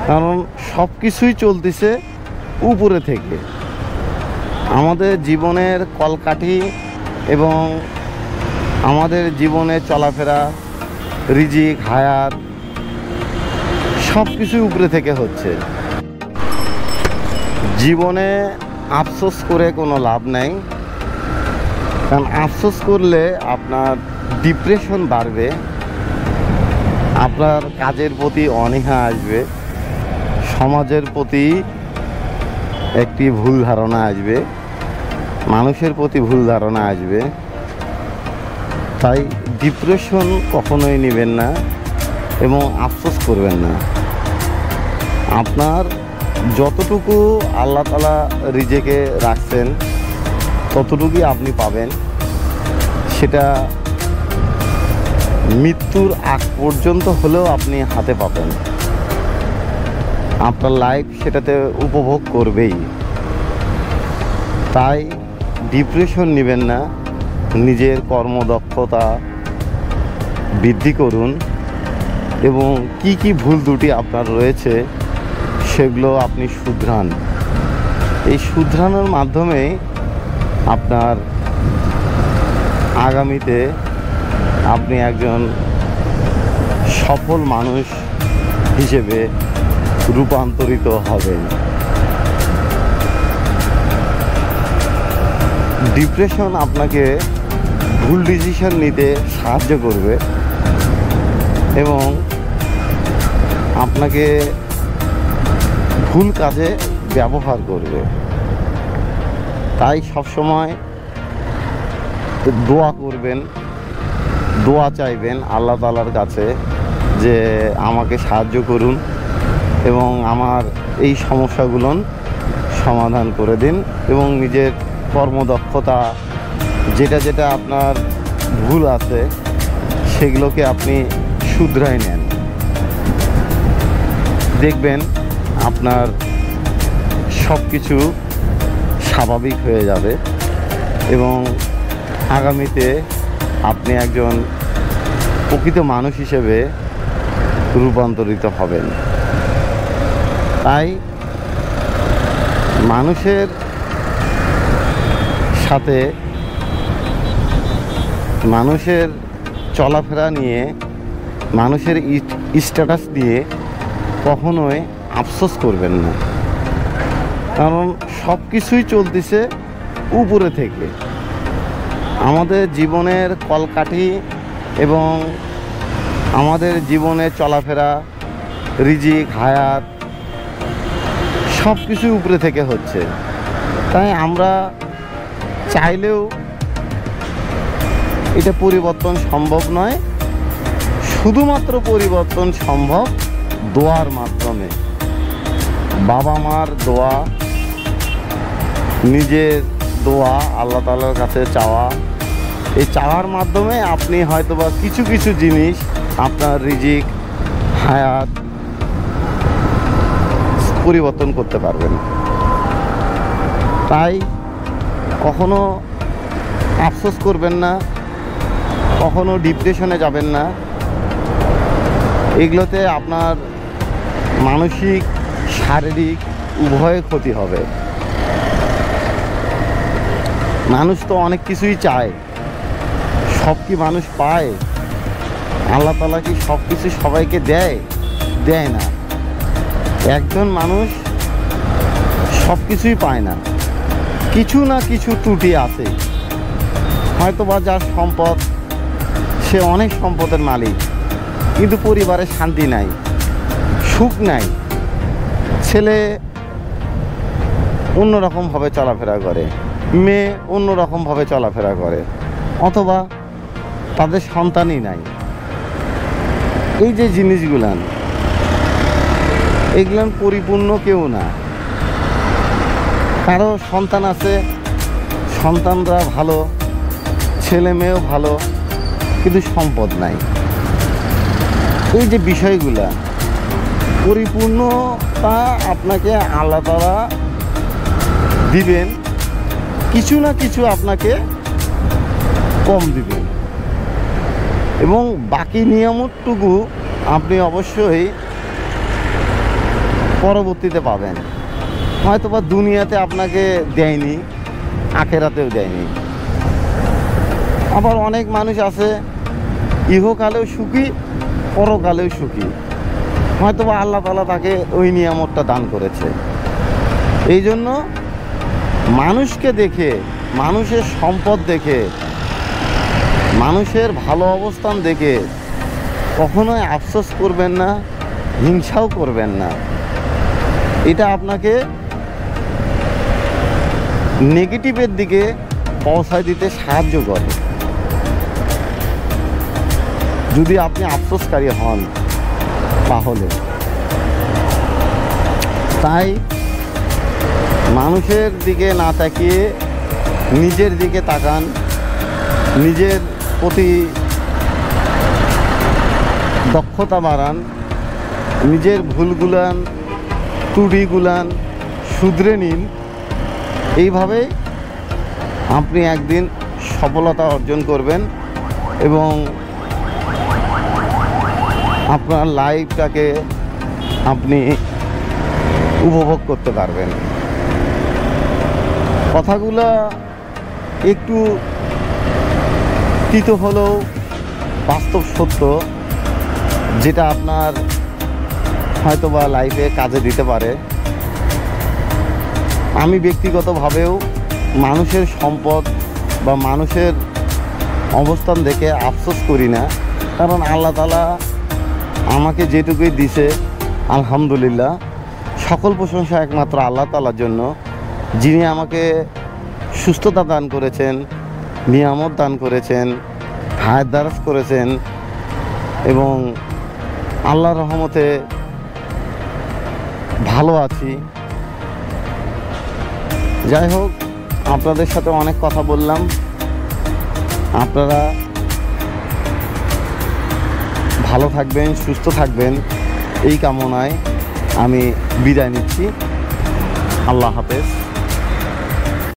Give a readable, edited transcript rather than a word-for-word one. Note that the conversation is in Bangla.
কারণ সব কিছুই চলতেছে উপরে থেকে। আমাদের জীবনের কলকাঠি এবং আমাদের জীবনে চলাফেরা, রিজিক, হায়াত সব কিছুই উপরে থেকে হচ্ছে। জীবনে আফসোস করে কোনো লাভ নাই, কারণ আফসোস করলে আপনার ডিপ্রেশন বাড়বে, আপনার কাজের প্রতি অনীহা আসবে, সমাজের প্রতি একটি ভুল ধারণা আসবে, মানুষের প্রতি ভুল ধারণা আসবে। তাই ডিপ্রেশন কখনোই নেবেন না এবং আফসোস করবেন না। আপনার যতটুকু আল্লাহ তাআলা রিজেকে রাখছেন ততটুকুই আপনি পাবেন, সেটা মৃত্যুর আগ পর্যন্ত হলেও আপনি হাতে পাবেন। আপনার লাইফ সেটাতে উপভোগ করবেই। তাই ডিপ্রেশন নেবেন না, নিজের কর্মদক্ষতা বৃদ্ধি করুন এবং কি ভুল ত্রুটি আপনার রয়েছে সেগুলো আপনি শুধরান। এই শুধরানোর মাধ্যমে আপনার আগামীতে আপনি একজন সফল মানুষ হিসেবে রূপান্তরিত হবেন। ডিপ্রেশন আপনাকে ভুল ডিসিশন নিতে সাহায্য করবে এবং আপনাকে ভুল কাজে ব্যবহার করবে। তাই সবসময় দোয়া করবেন, দোয়া চাইবেন আল্লাহ তাআলার কাছে যে আমাকে সাহায্য করুন এবং আমার এই সমস্যাগুলো সমাধান করে দিন এবং নিজের কর্মদক্ষতা যেটা আপনার ভুল আছে সেগুলোকে আপনি শুধরাই নেন। দেখবেন আপনার সব কিছু স্বাভাবিক হয়ে যাবে এবং আগামীতে আপনি একজন প্রকৃত মানুষ হিসেবে রূপান্তরিত হবেন। তাই মানুষের সাথে মানুষের চলাফেরা নিয়ে, মানুষের স্ট্যাটাস দিয়ে কখনোই আফসোস করবেন না, কারণ সব কিছুই চলতেছে উপরে থেকে। আমাদের জীবনের কলকাঠি এবং আমাদের জীবনে চলাফেরা, রিজিক, হায়াত সব কিছুই উপরে থেকে হচ্ছে। তাই আমরা চাইলেও এটা পরিবর্তন সম্ভব নয়, শুধুমাত্র পরিবর্তন সম্ভব দোয়ার মাধ্যমে। বাবা মার দোয়া, নিজের দোয়া, আল্লাহ তাআলার কাছে চাওয়া, এই চাওয়ার মাধ্যমে আপনি হয়তোবা কিছু জিনিস আপনার রিজিক, হায়াত পরিবর্তন করতে পারবেন। তাই কখনো আফসোস করবেন না, কখনো ডিপ্রেশনে যাবেন না। এগুলোতে আপনার মানসিক, শারীরিক উভয় ক্ষতি হবে। মানুষ তো অনেক কিছুই চায়, সব কি মানুষ পায়? আল্লাহ তাআলা কি সব কিছু সবাইকে দেয় না। একজন মানুষ সব কিছুই পায় না, কিছু না কিছু ত্রুটি আছে। হয়তোবা যার সম্পদ, সে অনেক সম্পদের মালিক, কিন্তু পরিবারে শান্তি নাই, সুখ নাই। ছেলে অন্যরকমভাবে চলাফেরা করে, মেয়ে অন্যরকমভাবে চলাফেরা করে, অথবা তাদের সন্তানই নাই। এই যে জিনিসগুলান, এগুলান পরিপূর্ণ কেউ না। কারো সন্তান আছে, সন্তানরা ভালো, ছেলে মেয়েও ভালো, কিন্তু সম্পদ নাই। এই যে বিষয়গুলা, পরিপূর্ণতা আপনাকে আল্লাহ তাআলা দিবেন, কিছু না কিছু আপনাকে কম দিবেন এবং বাকি নিয়ামতটুকু আপনি অবশ্যই পরবর্তীতে পাবেন। হয়তোবা দুনিয়াতে আপনাকে দেয়নি, আখেরাতেও দেয়নি। আবার অনেক মানুষ আছে ইহকালেও সুখী, পরকালেও সুখী, হয়তোবা আল্লাহ তাআলা তাকে ওই নিয়ামতটা দান করেছে। এই জন্য মানুষকে দেখে, মানুষের সম্পদ দেখে, মানুষের ভালো অবস্থান দেখে কখনোই আফসোস করবেন না, হিংসাও করবেন না। এটা আপনাকে নেগেটিভের দিকে পৌঁছায় দিতে সাহায্য করে, যদি আপনি আফসোসকারী হন তাহলে। তাই মানুষের দিকে না তাকিয়ে নিজের দিকে তাকান, নিজের প্রতি দক্ষতা বাড়ান, নিজের ভুলগুলান ত্রুটিগুলান শুধরে নিন। এইভাবে আপনি একদিন সফলতা অর্জন করবেন এবং আপনার লাইফটাকে আপনি উপভোগ করতে পারবেন। কথাগুলো একটু তিতো হলেও বাস্তব সত্য, যেটা আপনার হয়তোবা লাইফে কাজে দিতে পারে। আমি ব্যক্তিগতভাবেও মানুষের সম্পদ বা মানুষের অবস্থান দেখে আফসোস করি না, কারণ আল্লাহ তাআলা আমাকে যেটুকুই দিছে আলহামদুলিল্লাহ। সকল প্রশংসা একমাত্র আল্লাহ তাআলার জন্য, যিনি আমাকে সুস্থতা দান করেছেন, নিয়ামত দান করেছেন, হায়াত দারাজ করেছেন এবং আল্লাহর রহমতে ভালো আছি। যাই হোক, আপনাদের সাথে অনেক কথা বললাম। আপনারা ভালো থাকবেন, সুস্থ থাকবেন, এই কামনায় আমি বিদায় নিচ্ছি। আল্লাহ হাফেজ।